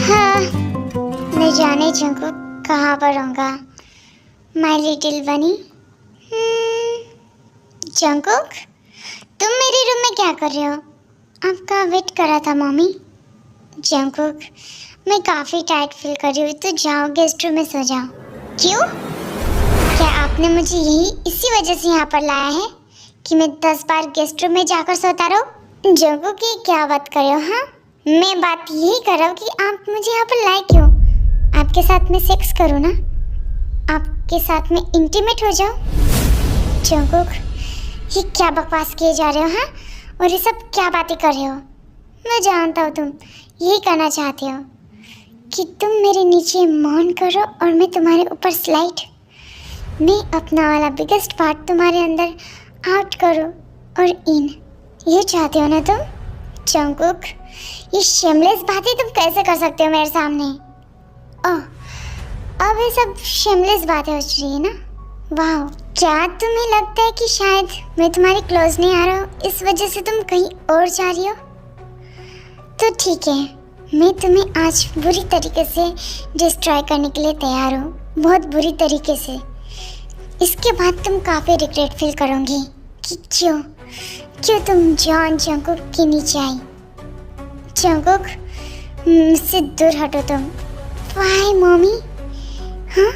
हाँ, न जाने जिनको कहाँ पर होगा माय लिटिल बनी। जंकुक, तुम मेरे रूम में क्या कर रहे हो? आपका वेट कर रहा था मम्मी। जंकुक, मैं काफ़ी टायर्ड फील कर रही हूँ, तो जाओ गेस्ट रूम में सो जाओ। क्यों? क्या आपने मुझे यही इसी वजह से यहाँ पर लाया है कि मैं 10 बार गेस्ट रूम में जाकर सोता रहूँ? जंकुक, ये क्या बात कर रहे हो? हाँ, मैं बात यही कर रहा हूँ कि आप मुझे यहाँ पर लाए क्यों? आपके साथ में सेक्स करूँ ना? आपके साथ में इंटीमेट हो जाओ? जंकुक, ये क्या बकवास किए जा रहे हो? हाँ, और ये सब क्या बातें कर रहे हो? मैं जानता हूँ तुम यही करना चाहते हो कि तुम मेरे नीचे मौन करो और मैं तुम्हारे ऊपर स्लाइड। मैं अपना वाला बिगेस्ट पार्ट तुम्हारे अंदर आउट करूँ और इन। ये चाहते हो ना तुम? जंकुक, ये शेमलेस बातें तुम कैसे कर सकते हो मेरे सामने? ओह, अब ये सब शेमलेस बातें हो रही है ना? वाह, क्या तुम्हें लगता है कि शायद मैं तुम्हारे क्लोज नहीं आ रहा हूँ, इस वजह से तुम कहीं और जा रही हो? तो ठीक है, मैं तुम्हें आज बुरी तरीके से डिस्ट्रॉय करने के लिए तैयार हूँ, बहुत बुरी तरीके से। इसके बाद तुम काफ़ी रिग्रेट फील करोगी कि क्यों तुम जॉन जंकुक के नीचे आई। जंकुक, मुझसे दूर हटो तुम। Why mummy? हाँ,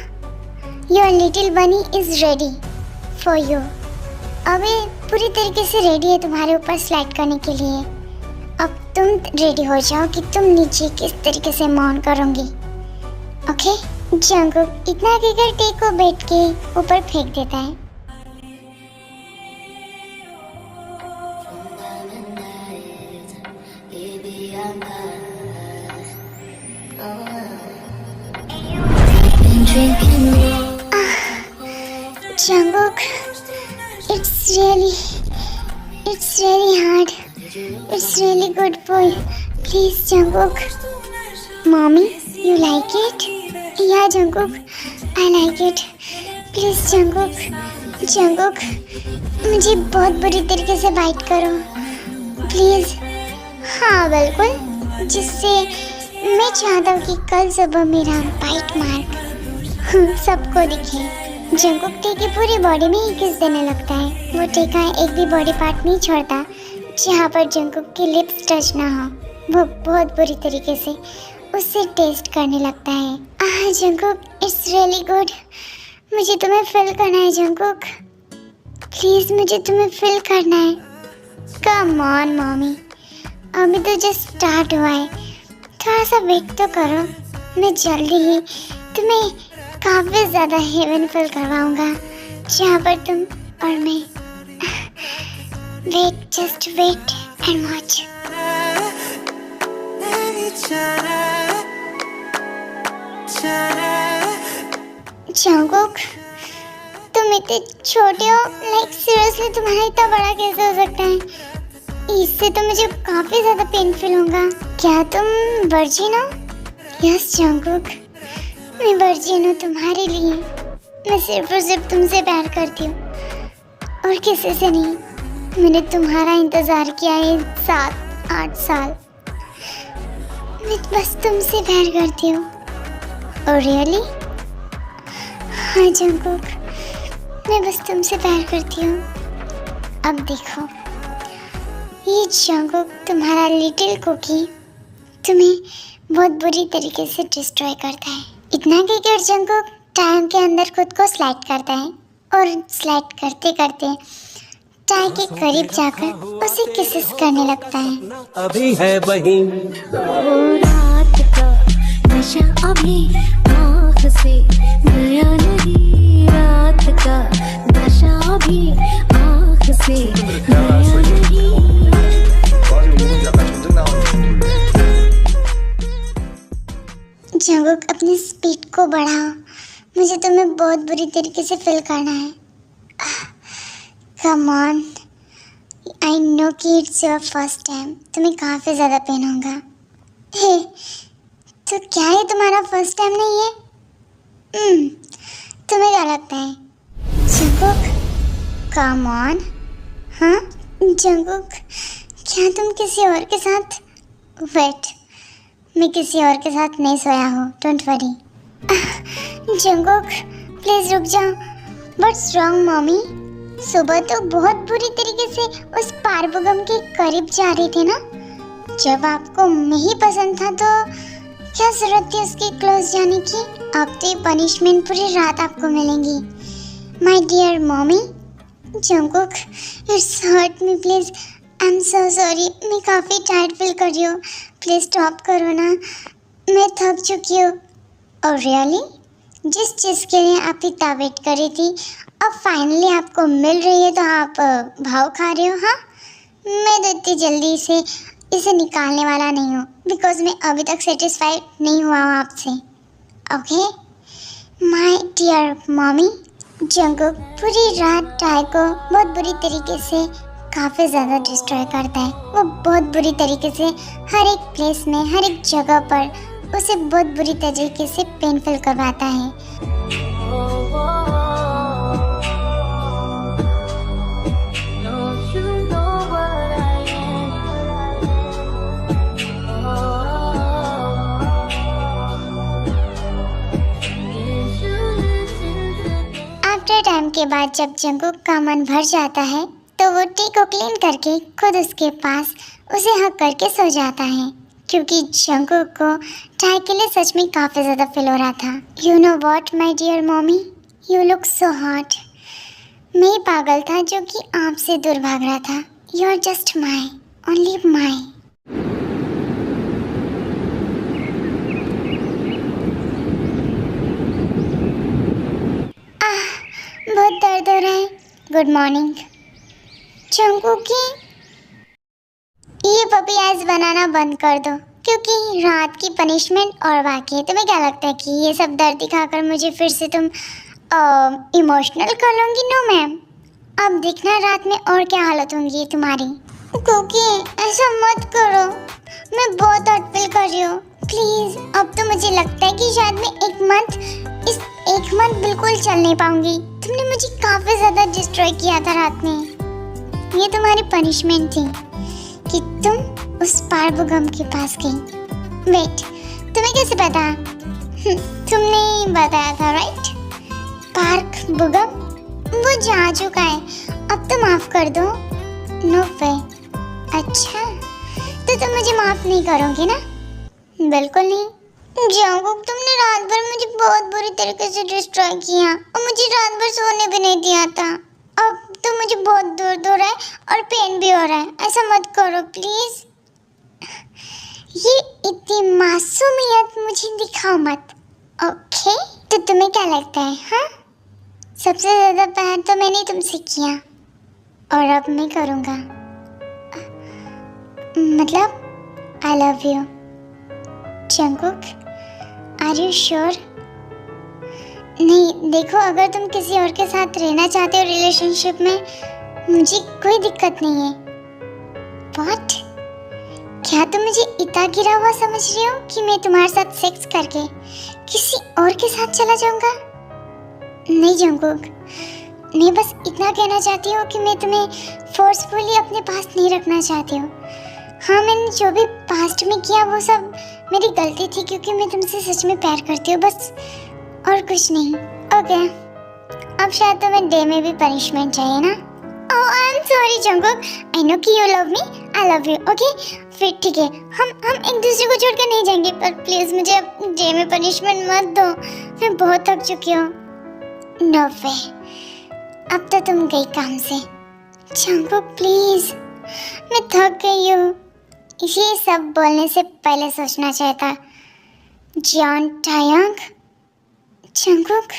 your little bunny is ready for you. अबे पूरी तरीके से रेडी है तुम्हारे ऊपर स्लाइड करने के लिए। अब तुम रेडी हो जाओ कि तुम नीचे किस तरीके से मौन करोगी। ओके? जंकुक इतना कहकर टे को बेड के ऊपर फेंक देता है। Jungkook, it's really hard. It's really good boy. Please, Jungkook. Mommy, you like it? Yeah, Jungkook, I like it. Please, Jungkook. Jungkook, मुझे बहुत बुरी तरीके से बाइट करो, प्लीज। हाँ बिल्कुल, जिससे मैं चाहता हूँ कि कल सुबह मेरा बाइट मार्क सबको दिखे। जंकुक टे की पूरी बॉडी में ही किस देने लगता है। वो टे का एक भी बॉडी पार्ट नहीं छोड़ता जहाँ पर जंकुक की लिप्स टच ना हो। वो बहुत बुरी तरीके से उससे टेस्ट करने लगता है। आह जंकुक, इट्स रियली गुड। मुझे तुम्हें फील करना है जंकुक, प्लीज मुझे तुम्हें फील करना है। कम ऑन मॉमी, अभी तो जस्ट स्टार्ट हुआ है, थोड़ा सा वेट तो करो। मैं जल्दी ही तुम्हें काफ़ी ज़्यादा हेवन फील करवाऊंगा जहाँ पर तुम और मैं। Wait, just wait and watch. Jungkook, तुम इतने छोटे हो, लाइक सीरियसली तुम्हारा इतना बड़ा कैसे हो सकता है? इससे तो मुझे काफ़ी ज़्यादा पेन फील होगा। क्या तुम वर्जिन हो? यस जंकुक, मैं वर्जिन हूँ तुम्हारे लिए। मैं सिर्फ और सिर्फ तुमसे प्यार करती हूँ और किसी से नहीं। मैंने तुम्हारा इंतज़ार किया है 7-8 साल। मैं बस तुमसे प्यार करती हूँ। और रियली? हाँ जंकुक, मैं बस तुमसे प्यार करती हूँ। अब देखो, ये जंकुक तुम्हारा लिटिल कुकी तुम्हें बहुत बुरी तरीके से डिस्ट्रॉय करता है। इतना कहकर जंकुक टाइम के अंदर खुद को स्लाइड करता है और स्लाइड करते करते टाई के करीब जाकर उसे किसेस करने लगता है। अभी है वही वो रात का नशा अभी आँख से गया नहीं, रात का नशा अभी आँख से गया नहीं। जंकुक अपनी स्पीड को बढ़ाओ, मुझे तुम्हें बहुत बुरी तरीके से फील करना है। कम ऑन, आई नो कि इट्स योर फर्स्ट टाइम, तुम्हें काफ़ी ज़्यादा पेन होगा। हे, तो क्या ये तुम्हारा फर्स्ट टाइम नहीं है? तुम्हें क्या लगता है? Jungkook, come on. हाँ जंगकुक, क्या तुम किसी और के साथ? वेट, मैं किसी और के साथ नहीं सोया हूँ, डोंट वरी। जंगकुक प्लीज रुक जाओ। What's wrong mummy? सुबह तो बहुत बुरी तरीके से उस पारबुगम के करीब जा रही थी ना। जब आपको मैं ही पसंद था तो क्या जरूरत थी उसके क्लोज जाने की? अब तो ये पनिशमेंट पूरी रात आपको मिलेंगी। My dear mummy. Jungkook, it's hurt me please, I am so sorry, मैं काफ़ी टायर्ड फील कर रही हूँ, प्लीज स्टॉप करो ना, मैं थक चुकी हूँ। और रियली, जिस चीज़ के लिए आप इतना वेट कर रही थी अब फाइनली आपको मिल रही है तो आप भाव खा रहे हो? हाँ, मैं तो इतनी जल्दी से इसे निकालने वाला नहीं हूँ, बिकॉज मैं अभी तक सेटिस्फाइड नहीं हुआ हूँ आपसे। Okay my dear mummy. Jungkook पूरी रात टाई को बहुत बुरी तरीके से काफ़ी ज़्यादा डिस्ट्रॉय करता है। वो बहुत बुरी तरीके से हर एक प्लेस में, हर एक जगह पर उसे बहुत बुरी तरीके से पेनफुल करवाता है। आफ्टर टाइम के बाद जब जंगकुक का मन भर जाता है तो वो टी को क्लीन करके खुद उसके पास उसे हक करके सो जाता है, क्योंकि जंगकुक को टाई के लिए सच में काफ़ी ज़्यादा फील हो रहा था। You know what my dear mommy, you look so hot. मैं ही पागल था जो कि आपसे दूर भाग रहा था। You are just my, only my. बहुत दर्द हो रहा है। Good morning Jungkook. ये पपी आइस बनाना बंद कर दो, क्योंकि रात की पनिशमेंट और बाकी है। तुम्हें क्या लगता है कि ये सब दर्द दिखाकर मुझे फिर से तुम इमोशनल कर लोगी? नो मैम, अब देखना रात में और क्या हालत होंगी तुम्हारी। कुकी ऐसा मत करो, मैं बहुत हर्ट फील कर रही हूँ, प्लीज। अब तो मुझे लगता है कि शायद मैं इस एक मंथ बिल्कुल चल नहीं पाऊंगी। तुमने मुझे काफी ज्यादा डिस्ट्रॉय किया था रात में। ये तुम्हारी पनिशमेंट थी कि तुम उस पारबुगम के पास गई। वेट, तुम्हें कैसे पता? तुमने बताया था राइट? पार्क बुगम वो जा चुका है, अब तो माफ कर दो। नो वे। अच्छा, तो तुम मुझे माफ नहीं करोगे ना? बिल्कुल नहीं। जंगकुक, तुमने रात भर मुझे बहुत बुरी तरीके से डिस्ट्रॉय किया और मुझे रात भर सोने भी नहीं दिया था। अब तो मुझे बहुत दर्द हो रहा है और पेन भी हो रहा है। ऐसा मत करो प्लीज। ये इतनी मासूमियत मुझे दिखाओ मत, ओके? तो तुम्हें क्या लगता है? हाँ, सबसे ज्यादा प्यार तो मैंने तुमसे किया और अब मैं करूँगा। मतलब I love you. Jungkook, are you sure? नहीं देखो, अगर तुम किसी और के साथ रहना चाहते हो रिलेशनशिप में, मुझे कोई दिक्कत नहीं है। व्हाट? क्या तुम मुझे इतना गिरा हुआ समझ रही हो कि मैं तुम्हारे साथ सेक्स करके किसी और के साथ चला जाऊंगा? नहीं जंगकुक, मैं बस इतना कहना चाहती हूँ कि मैं तुम्हें फोर्सफुली अपने पास नहीं रखना चाहती हूँ। हाँ, मैंने जो भी पास्ट में किया वो सब मेरी गलती थी, क्योंकि मैं तुमसे सच में प्यार करती हूँ, बस और कुछ नहीं। ओके, अब शायद तुम्हें डे में भी पनिशमेंट चाहिए ना? Oh I am sorry Jungkook, I know कि you love me, I love you. Okay फिर ठीक है, हम एक दूसरे को छोड़कर नहीं जाएंगे, पर प्लीज मुझे अब डे में पनिशमेंट मत दो, मैं बहुत थक चुकी हूँ। नो वे, अब तो तुम गई काम से। जंगकुक प्लीज, मैं थक गई हूँ। ये सब बोलने से पहले सोचना चाहिए था। जॉन टायांग। जंगकुक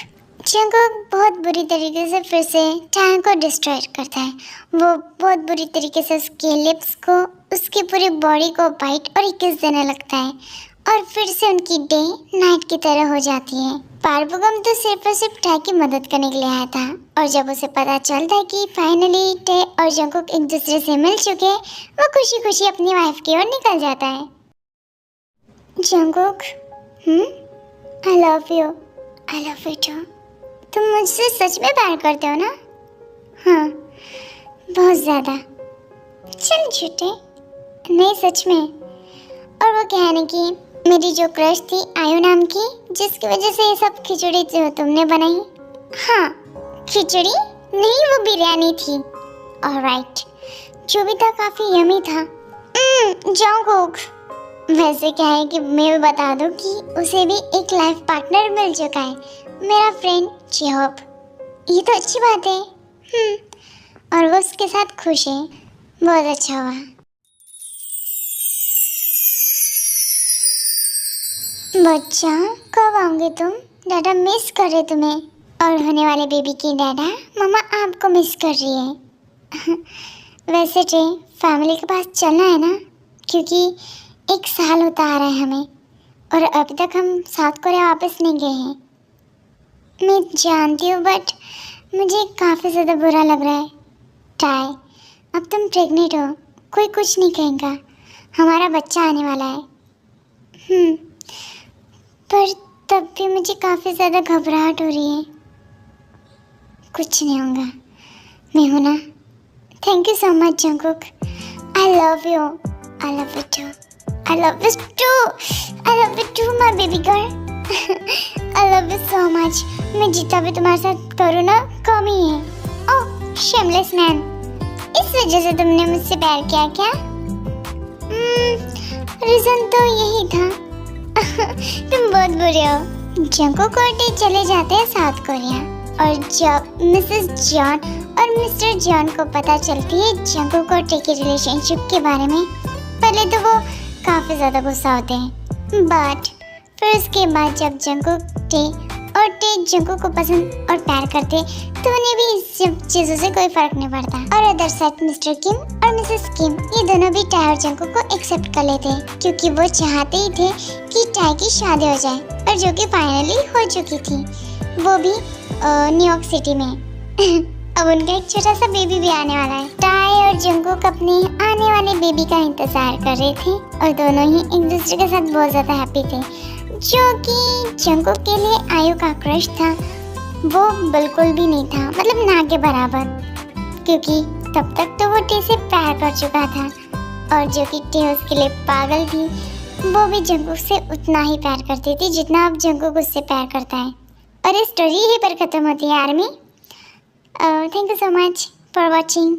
बहुत बुरी तरीके से फिर से टायांग को डिस्ट्रॉय करता है। वो बहुत बुरी तरीके से उसके लिप्स को, उसकी पूरी बॉडी को बाइट और किस देने लगता है और फिर से उनकी डे नाइट की तरह हो जाती है। पार्वगम तो सिर्फ और सिर्फ टाई की मदद करने के लिए आया था, और जब उसे पता चलता है कि फाइनली टे और जंगकुक एक दूसरे से मिल चुके हैं, वो खुशी खुशी अपनी वाइफ की ओर निकल जाता है। Jungkook, I love you too. तुम मुझसे सच में प्यार करते हो ना? हाँ, बहुत ज़्यादा। चल झूठे, नहीं सच में। और वो कहने की मेरी जो क्रश थी आयु नाम की, जिसकी वजह से ये सब खिचड़ी जो तुमने बनाई। हाँ, खिचड़ी नहीं, वो बिरयानी थी। ऑलराइट, जो भी था काफ़ी यमी था। जंगकुक, वैसे क्या है कि मैं भी बता दूं कि उसे भी एक लाइफ पार्टनर मिल चुका है, मेरा फ्रेंड जिहोप। ये तो अच्छी बात है। और वो उसके साथ खुश है, बहुत अच्छा हुआ। बच्चा, कब आओगे तुम? डैडा मिस कर रहे तुम्हें। और होने वाले बेबी की डैडा, मम्मा आपको मिस कर रही है। वैसे टे फैमिली के पास चलना है ना, क्योंकि 1 साल होता आ रहा है हमें, और अभी तक हम साउथ कोरिया वापस नहीं गए हैं। मैं जानती हूँ, बट मुझे काफ़ी ज़्यादा बुरा लग रहा है। टाई, अब तुम प्रेग्नेंट हो, कोई कुछ नहीं कहेगा, हमारा बच्चा आने वाला है। पर तब भी मुझे काफ़ी ज़्यादा घबराहट हो रही है। कुछ नहीं होगा, मैं हूँ ना। Thank you so much Jungkook, I love you too, I love you too my baby girl. I love you so much. मैं जितना भी तुम्हारे साथ करूँ ना, कम ही है। ओह शेमलेस मैन, इस वजह से तुमने मुझसे प्यार किया क्या? रीज़न तो यही था। तुम बहुत बुरे हो। जंगकुक और टे चले जाते हैं साउथ कोरिया, और जब मिसेस जॉन और मिस्टर जॉन को पता चलती है जंगकुक और टे के रिलेशनशिप के बारे में, पहले तो वो काफ़ी ज़्यादा गुस्सा होते हैं, बट फिर उसके बाद जब जंगकुक टे और टे जंगकुक को पसंद और प्यार करते, तो उन्हें भी इस सब चीज़ों से कोई फर्क नहीं पड़ता। और अदर साइड मिस्टर किम और मिसेस किम, ये दोनों भी टाई और जंगकुक को एक्सेप्ट कर लेते, क्योंकि वो चाहते ही थे कि टाई की शादी हो जाए, और जो कि फाइनली हो चुकी थी, वो भी न्यूयॉर्क सिटी में। अब उनका एक छोटा सा बेबी भी आने वाला है। टाई और जंगकुक अपने आने वाले बेबी का इंतजार कर रहे थे, और दोनों ही एक दूसरे के साथ बहुत ज़्यादा हैप्पी थे। जो कि जंगकुक के लिए आयु का क्रश था, वो बिल्कुल भी नहीं था, मतलब ना के बराबर, क्योंकि तब तक तो वो टे से प्यार कर चुका था, और जो कि टे उसके लिए पागल थी, वो भी जंगकुक से उतना ही प्यार करती थी जितना अब जंगकुक उससे प्यार करता है। और ये स्टोरी यहीं पर ख़त्म होती है army. Thank you so much for watching.